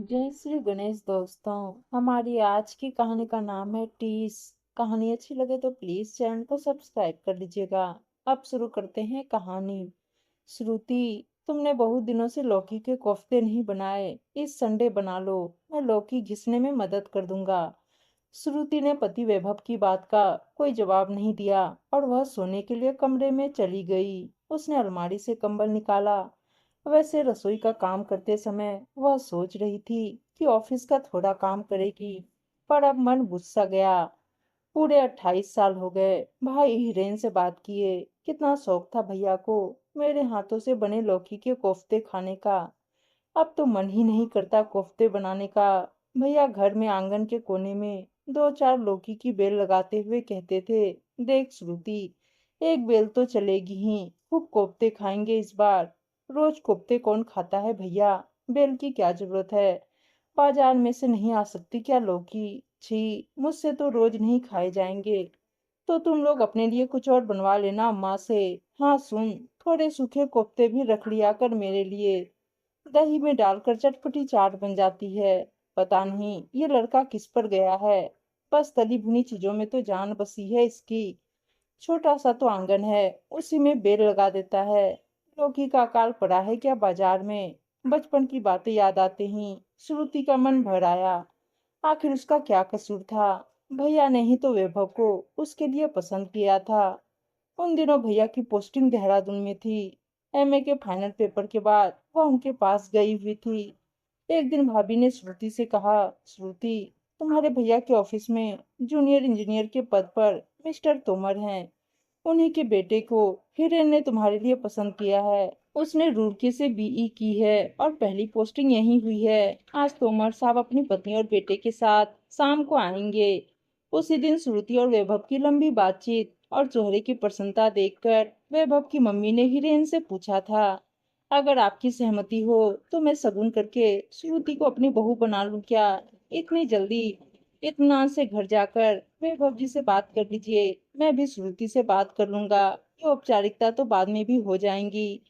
जय श्री गणेश दोस्तों। हमारी आज की कहानी का नाम है टीस। कहानी अच्छी लगे तो प्लीज चैनल को सब्सक्राइब कर लीजिएगा। अब शुरू करते हैं कहानी। श्रुति, तुमने बहुत दिनों से लौकी के कोफ्ते नहीं बनाए, इस संडे बना लो। मैं लौकी घिसने में मदद कर दूंगा। श्रुति ने पति वैभव की बात का कोई जवाब नहीं दिया और वह सोने के लिए कमरे में चली गई। उसने अलमारी से कंबल निकाला। वैसे रसोई का काम करते समय वह सोच रही थी कि ऑफिस का थोड़ा काम करेगी, पर अब मन बुझ सा गया। पूरे 28 साल हो गए भाई हिरेन से बात किए। कितना शौक था भैया को मेरे हाथों से बने लौकी के कोफ्ते खाने का। अब तो मन ही नहीं करता कोफ्ते बनाने का। भैया घर में आंगन के कोने में दो चार लौकी की बेल लगाते हुए कहते थे, देख श्रुति, एक बेल तो चलेगी ही, खूब कोफ्ते खाएंगे इस बार। रोज कोफ्ते कौन खाता है भैया, बेल की क्या जरूरत है। बाजार में से नहीं आ सकती क्या लौकी। छी, मुझसे तो रोज नहीं खाए जाएंगे। तो तुम लोग अपने लिए कुछ और बनवा लेना अम्मा से। हाँ सुन, थोड़े सूखे कोफ्ते भी रख लिया कर मेरे लिए। दही में डालकर चटपटी चाट बन जाती है। पता नहीं ये लड़का किस पर गया है, बस तली भुनी चीजों में तो जान बसी है इसकी। छोटा सा तो आंगन है, उसी में बेल लगा देता है। लौकी का अकाल पड़ा है क्या बाजार में। बचपन की बातें याद आते ही श्रुति का मन भर आया। आखिर उसका क्या कसूर था। भैया ने ही तो वैभव को उसके लिए पसंद किया था। उन दिनों भैया की पोस्टिंग देहरादून में थी। एमए के फाइनल पेपर के बाद वह उनके पास गई हुई थी। एक दिन भाभी ने श्रुति से कहा, श्रुति, तुम्हारे भैया के ऑफिस में जूनियर इंजीनियर के पद पर मिस्टर तोमर हैं। उन्हीं के बेटे को हिरेन ने तुम्हारे लिए पसंद किया है। उसने रुड़की से बीई की है और पहली पोस्टिंग यहीं हुई है। आज तोमर साहब अपनी पत्नी और बेटे के साथ शाम को आएंगे। उसी दिन श्रुति और वैभव की लंबी बातचीत और चेहरे की प्रसन्नता देखकर वैभव की मम्मी ने हिरेन से पूछा था, अगर आपकी सहमति हो तो मैं शगुन करके श्रुति को अपनी बहू बना लूं क्या। इतनी जल्दी। इत्मीनान से घर जाकर वैभव जी से बात कर लीजिए। मैं भी श्रुति से बात कर लूंगा। ये औपचारिकता तो बाद में भी हो जाएंगी।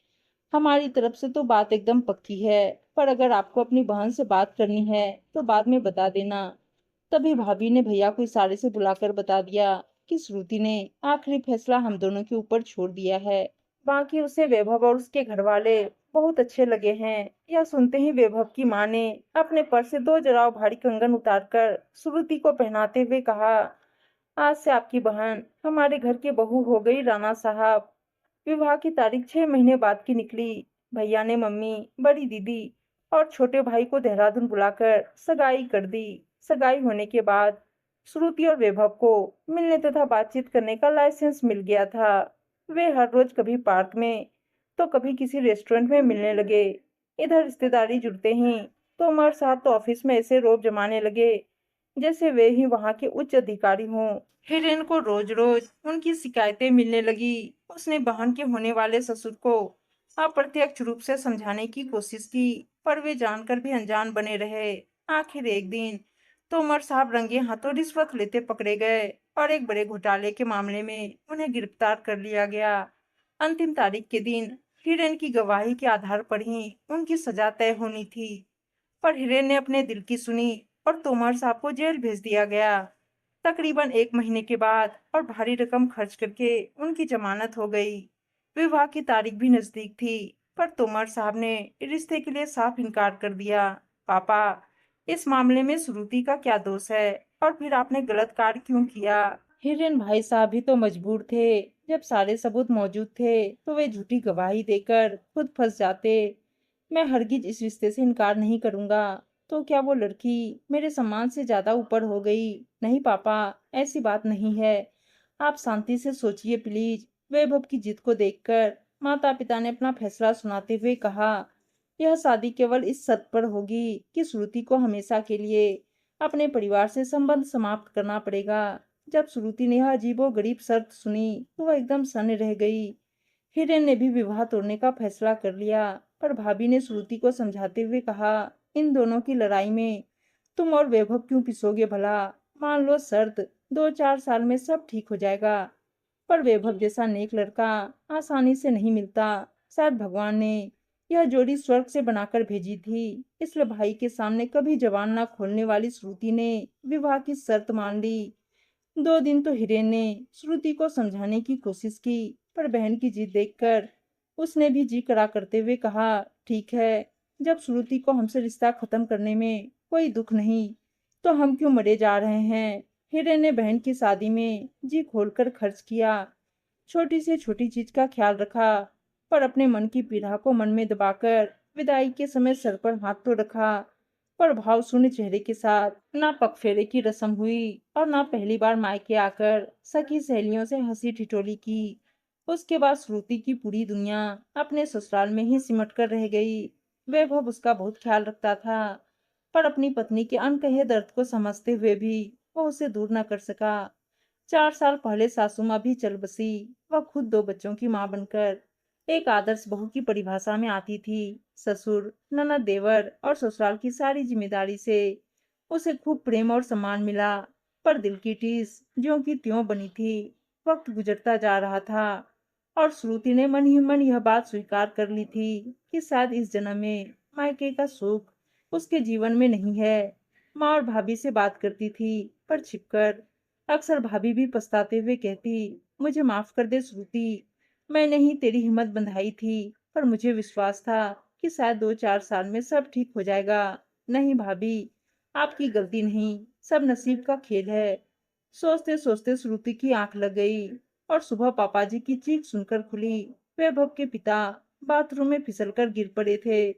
हमारी तरफ से तो बात एकदम पक्की है, पर अगर आपको अपनी बहन से बात करनी है तो बाद में बता देना। तभी भाभी ने भैया को इशारे से बुलाकर बता दिया कि श्रुति ने आखिरी फैसला हम दोनों के ऊपर छोड़ दिया है। बाकी उसे वैभव और उसके घर वाले बहुत अच्छे लगे हैं। यह सुनते ही वैभव की माँ ने अपने पर्स से दो जराव भारी कंगन उतारकर श्रुति को पहनाते हुए कहा, आज से आपकी बहन हमारे घर की बहू हो गई राणा साहब। विवाह की तारीख 6 महीने बाद की निकली। भैया ने मम्मी, बड़ी दीदी और छोटे भाई को देहरादून बुलाकर सगाई कर दी। सगाई होने के बाद श्रुति और वैभव को मिलने तथा बातचीत करने का लाइसेंस मिल गया था। वे हर रोज कभी पार्क में तो कभी किसी रेस्टोरेंट में मिलने लगे। इधर रिश्तेदारी जुड़ते ही तोमर साहब तो ऑफिस में ऐसे रोब जमाने लगे जैसे वे ही वहां के उच्च अधिकारी हों। हिरेन को रोज रोज उनकी शिकायतें मिलने लगी। उसने बहन के होने वाले ससुर को अप्रत्यक्ष रूप से समझाने की कोशिश की, पर वे जानकर भी अनजान बने रहे। आखिर एक दिन तोमर साहब रंगे हाथों रिश्वत लेते पकड़े गए और एक बड़े घोटाले के मामले में उन्हें गिरफ्तार कर लिया गया। अंतिम तारीख के दिन हिरेन की गवाही के आधार पर ही उनकी सजा तय होनी थी, पर हिरेन ने अपने दिल की सुनी और तोमर साहब को जेल भेज दिया गया। तकरीबन 1 महीने के बाद और भारी रकम खर्च करके उनकी जमानत हो गई। विवाह की तारीख भी नजदीक थी, पर तोमर साहब ने रिश्ते के लिए साफ इनकार कर दिया। पापा, इस मामले में श्रुति का क्या दोष है और फिर आपने गलत कार्य क्यों किया। हिरेन भाई साहब भी तो मजबूर थे। जब सारे सबूत मौजूद थे तो वे झूठी गवाही देकर खुद फंस जाते। मैं हरगिज इस रिश्ते से इनकार नहीं करूंगा। तो क्या वो लड़की मेरे सम्मान से ज्यादा ऊपर हो गई। नहीं पापा, ऐसी बात नहीं है। आप शांति से सोचिए प्लीज। वैभव की जिद को देखकर माता पिता ने अपना फैसला सुनाते हुए कहा, यह शादी केवल इस शर्त पर होगी कि श्रुति को हमेशा के लिए अपने परिवार से संबंध समाप्त करना पड़ेगा। जब श्रुति ने यह अजीबोगरीब शर्त सुनी तो वह एकदम सन्न रह गई। हिरेन ने भी विवाह तोड़ने का फैसला कर लिया, पर भाभी ने श्रुति को समझाते हुए कहा, इन दोनों की लड़ाई में तुम और वैभव क्यों पिसोगे भला। मान लो शर्त, 2-4 साल में सब ठीक हो जाएगा। पर वैभव जैसा नेक लड़का आसानी से नहीं मिलता। शायद भगवान ने यह जोड़ी स्वर्ग से बनाकर भेजी थी। इसलिए भाई के सामने कभी जबान न खोलने वाली श्रुति ने विवाह की शर्त मान ली। 2 दिन तो हिरेन ने श्रुति को समझाने की कोशिश की, पर बहन की जिद देखकर उसने भी जी कड़ा करते हुए कहा, ठीक है, जब श्रुति को हमसे रिश्ता खत्म करने में कोई दुख नहीं, तो हम क्यों मरे जा रहे हैं। हिरेन ने बहन की शादी में जी खोलकर खर्च किया, छोटी से छोटी चीज का ख्याल रखा, पर अपने मन की पीड़ा को मन में दबाकर विदाई के समय सर पर हाथ तो रखा, पर भाव शून्य चेहरे के साथ ना पगफेरे की रस्म हुई और ना पहली बार मायके आकर सखी सहेलियों से हंसी ठिठोली की। उसके बाद श्रुति की पूरी दुनिया अपने ससुराल में ही सिमट कर रह गई। वैभव उसका बहुत ख्याल रखता था, पर अपनी पत्नी के अनकहे दर्द को समझते हुए भी वह उसे दूर न कर सका। 4 साल पहले सासू माँ भी चल बसी। वह खुद 2 बच्चों की माँ बनकर एक आदर्श बहू की परिभाषा में आती थी। ससुर, ननद, देवर और ससुराल की सारी जिम्मेदारी से उसे खूब प्रेम और सम्मान मिला, पर दिल की टीस ज्यों की त्यों बनी थी। वक्त गुजरता जा रहा था और श्रुति ने मन ही मन यह बात स्वीकार कर ली थी कि शायद इस जन्म में मायके का सुख उसके जीवन में नहीं है। माँ और भाभी से बात करती थी, पर छिपकर। अक्सर भाभी भी पछताते हुए कहती, मुझे माफ कर दे श्रुति, मैंने ही तेरी हिम्मत बंधाई थी, पर मुझे विश्वास था कि शायद 2-4 साल में सब ठीक हो जाएगा। नहीं भाभी, आपकी गलती नहीं, सब नसीब का खेल है। सोचते सोचते श्रुति की आंख लग गई और सुबह पापाजी की चीख सुनकर खुली। वैभव के पिता बाथरूम में फिसलकर गिर पड़े थे।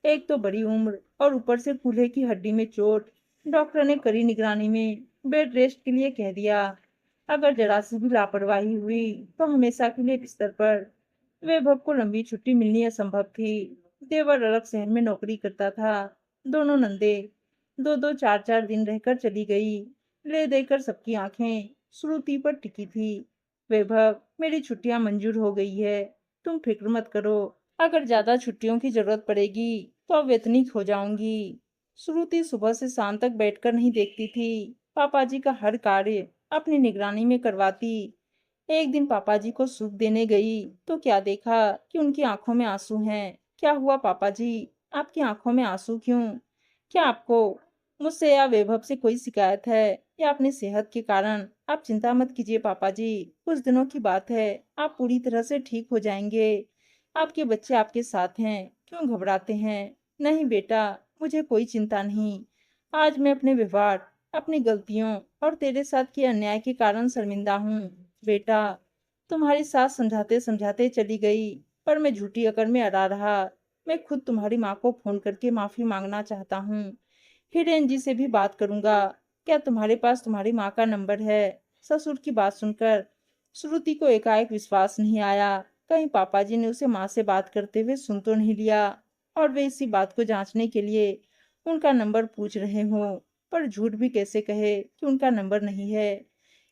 एक तो बड़ी उम्र और ऊपर से कूल्हे की हड्डी में चोट। डॉक्टर ने कड़ी निगरानी में बेड रेस्ट के लिए कह दिया। अगर जरा सी भी लापरवाही हुई तो हमेशा के लिए बिस्तर पर। वैभव को लंबी छुट्टी मिलनी असंभव थी। देवर अलग शहर में नौकरी करता था। दोनों नंदे 2-2 4-4 दिन रहकर चली गई। ले देकर सबकी आंखें श्रुति पर टिकी थी। वैभव, मेरी छुट्टियां मंजूर हो गई है, तुम फिक्र मत करो। अगर ज्यादा छुट्टियों की जरूरत पड़ेगी तो अवैतनिक हो जाऊंगी। श्रुति सुबह से शाम तक बैठकर नहीं देखती थी। पापाजी का हर कार्य अपनी निगरानी में करवाती। एक दिन पापाजी को सूप देने गई तो क्या देखा कि उनकी आंखों में आंसू हैं। क्या हुआ पापाजी, आपकी आंखों में आंसू क्यों? क्या आपको मुझसे या वैभव से कोई शिकायत है या अपनी सेहत के कारण? आप चिंता मत कीजिए पापाजी, कुछ दिनों की बात है, आप पूरी तरह से ठीक हो जाएंगे। आपके बच्चे आपके साथ हैं, क्यों घबराते हैं? नहीं बेटा, मुझे कोई चिंता नहीं। आज मैं अपने व्यवहार, अपनी गलतियों और तेरे साथ किए अन्याय के कारण शर्मिंदा हूँ। बेटा, तुम्हारी सास समझाते समझाते चली गई, पर मैं झूठी अकड़ में अड़ा रहा। मैं खुद तुम्हारी माँ को फोन करके माफी मांगना चाहता हूँ। हिरेन जी से भी बात करूंगा। क्या तुम्हारे पास तुम्हारी माँ का नंबर है? ससुर की बात सुनकर श्रुति को एकाएक विश्वास नहीं आया। कहीं पापाजी ने उसे माँ से बात करते हुए सुन तो नहीं लिया और वे इसी बात को जांचने के लिए उनका नंबर पूछ रहे हों। पर झूठ भी कैसे कहे कि उनका नंबर नहीं है।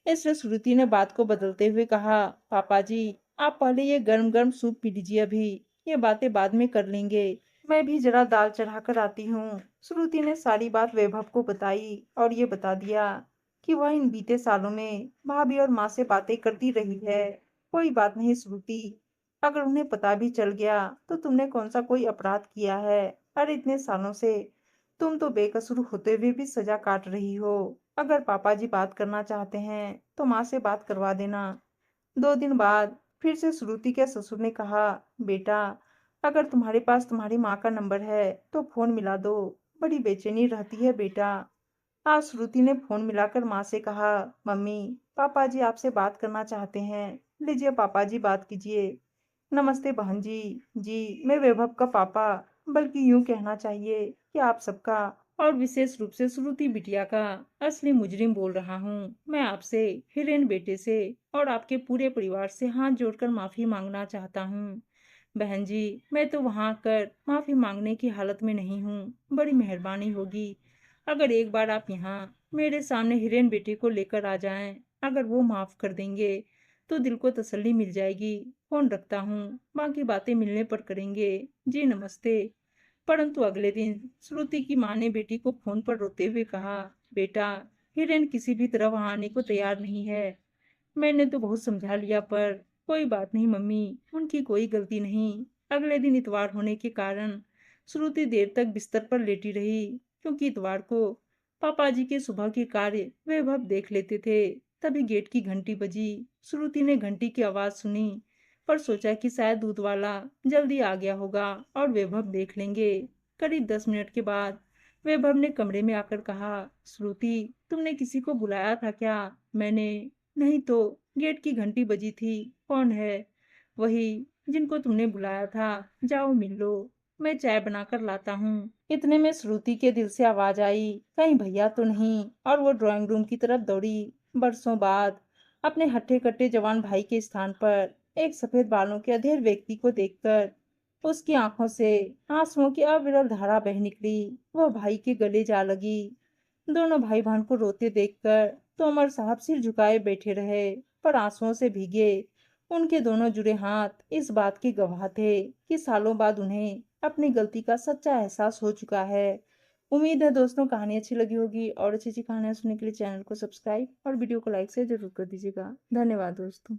इसलिए श्रुति ने बात को बदलते हुए कहा, पापाजी, आप पहले ये गर्म गर्म सूप पी लीजिए, अभी ये बातें बाद में कर लेंगे। मैं भी जरा दाल चढ़ा कर आती हूँ। श्रुति ने सारी बात वैभव को बताई और ये बता दिया कि वह इन बीते सालों में भाभी और माँ से बातें करती रही है। कोई बात नहीं श्रुति, अगर उन्हें पता भी चल गया तो तुमने कौन सा कोई अपराध किया है? अरे इतने सालों से तुम तो बेकसूर होते हुए भी सजा काट रही हो। अगर पापाजी बात करना चाहते हैं तो माँ से बात करवा देना। 2 दिन बाद फिर से श्रुति के ससुर ने कहा, बेटा, अगर तुम्हारे पास तुम्हारी माँ का नंबर है तो फोन मिला दो, बड़ी बेचैनी रहती है बेटा। आज श्रुति ने फोन मिलाकर माँ से कहा, मम्मी, पापाजी आपसे बात करना चाहते हैं। लीजिए पापाजी, बात कीजिए। नमस्ते बहन जी। जी, मैं वैभव का पापा, बल्कि यूं कहना चाहिए कि आप सबका और विशेष रूप से श्रुति बिटिया का असली मुजरिम बोल रहा हूँ। मैं आपसे, हिरेन बेटे से और आपके पूरे परिवार से हाथ जोड़कर माफी मांगना चाहता हूँ। बहन जी, मैं तो वहां आकर माफी मांगने की हालत में नहीं हूँ। बड़ी मेहरबानी होगी अगर एक बार आप यहाँ मेरे सामने हिरेन बेटे को लेकर आ जाएं। अगर वो माफ कर देंगे तो दिल को तसल्ली मिल जाएगी। फोन रखता हूँ, बाकी बातें मिलने पर करेंगे। जी नमस्ते। परंतु अगले दिन श्रुति की माँ ने बेटी को फोन पर रोते हुए कहा, बेटा, हिरेन किसी भी तरह वहां आने को तैयार नहीं है। मैंने तो बहुत समझा लिया, पर कोई बात नहीं मम्मी, उनकी कोई गलती नहीं। अगले दिन इतवार होने के कारण श्रुति देर तक बिस्तर पर लेटी रही, क्योंकि इतवार को पापा जी के सुबह के कार्य वैभव देख लेते थे। तभी गेट की घंटी बजी। श्रुति ने घंटी की आवाज सुनी, पर सोचा कि शायद दूध वाला जल्दी आ गया होगा और वैभव देख लेंगे। करीब 10 मिनट के बाद वैभव ने कमरे में आकर कहा, श्रुति, तुमने किसी को बुलाया था क्या? मैंने नहीं तो, गेट की घंटी बजी थी। कौन है? वही जिनको तुमने बुलाया था। जाओ मिल लो, मैं चाय बनाकर लाता हूँ। इतने में श्रुति के दिल से आवाज आई, कहीं भैया तो नहीं, और वो ड्राइंग रूम की तरफ दौड़ी। बरसों बाद अपने हट्टे कट्टे जवान भाई के स्थान पर एक सफेद बालों के अधेड़ व्यक्ति को देखकर उसकी आंखों से आंसुओं की अविरल धारा बह निकली। वह भाई के गले जा लगी। दोनों भाई बहन को रोते देखकर तोमर साहब सिर झुकाए बैठे रहे, पर आंसुओं से भीगे उनके दोनों जुड़े हाथ इस बात के गवाह थे कि सालों बाद उन्हें अपनी गलती का सच्चा एहसास हो चुका है। उम्मीद है दोस्तों कहानी अच्छी लगी होगी, और अच्छी अच्छी कहानियां सुनने के लिए चैनल को सब्सक्राइब और वीडियो को लाइक से जरूर कर दीजिएगा। धन्यवाद दोस्तों।